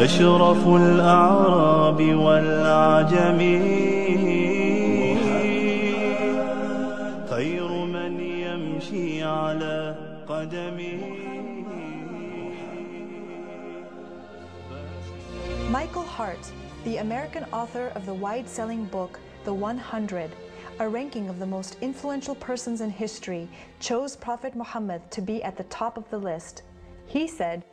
أشرف الأعراب والعجم خير من يمشي على قدمه. Michael Hart, the American author of the wide-selling book The 100, a ranking of the most influential persons in history, chose Prophet Muhammad to be at the top of the list. He said,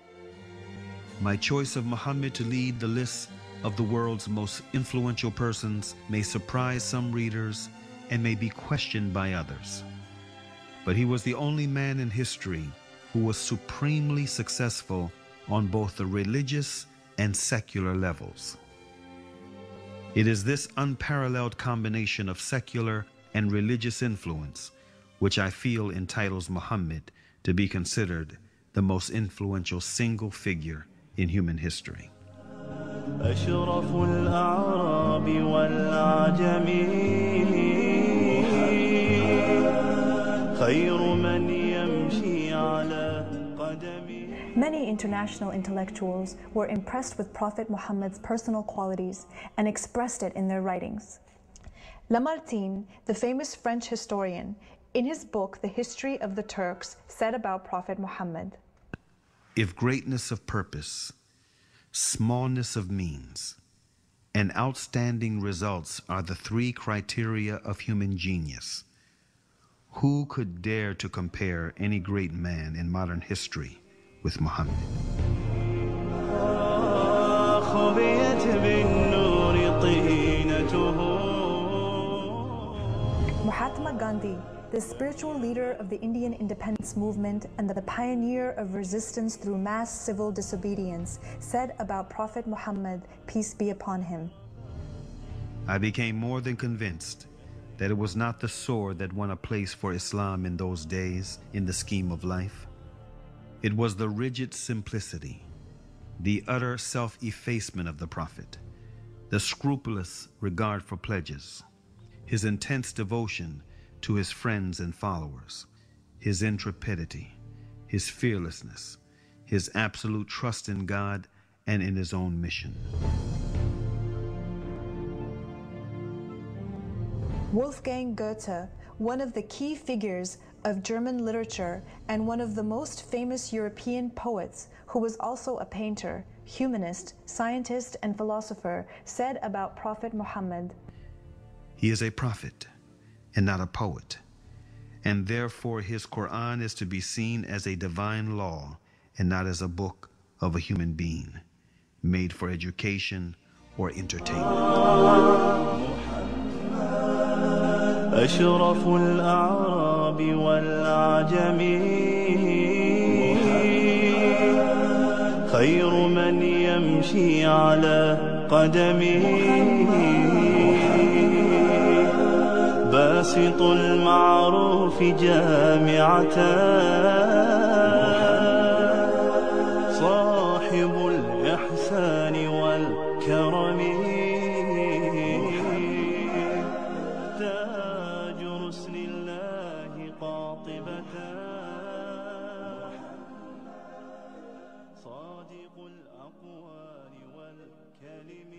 "My choice of Muhammad to lead the list of the world's most influential persons may surprise some readers and may be questioned by others. But he was the only man in history who was supremely successful on both the religious and secular levels. It is this unparalleled combination of secular and religious influence which I feel entitles Muhammad to be considered the most influential single figure in human history." أشرف الأعراب والعجم خير من يمشي على قدمه. Many international intellectuals were impressed with Prophet Muhammad's personal qualities and expressed it in their writings. Lamartine, the famous French historian, in his book The History of the Turks, said about Prophet Muhammad, "If greatness of purpose, smallness of means, and outstanding results are the three criteria of human genius, who could dare to compare any great man in modern history with Muhammad?" Mahatma Gandhi, the spiritual leader of the Indian independence movement and the pioneer of resistance through mass civil disobedience, said about Prophet Muhammad, peace be upon him, "I became more than convinced that it was not the sword that won a place for Islam in those days in the scheme of life. It was the rigid simplicity, the utter self-effacement of the Prophet, the scrupulous regard for pledges, his intense devotion to his friends and followers, his intrepidity, his fearlessness, his absolute trust in God and in his own mission." Wolfgang Goethe, one of the key figures of German literature and one of the most famous European poets, who was also a painter, humanist, scientist, and philosopher, said about Prophet Muhammad, "He is a prophet and not a poet, and therefore his Quran is to be seen as a divine law and not as a book of a human being, made for education or entertainment." أشرف الأعراب والعجم خير من يمشي على قدمه باسط المعروف جامعة صاحب الإحسان والكرم تاج رسل الله قاطبة صادق الأقوال والكلم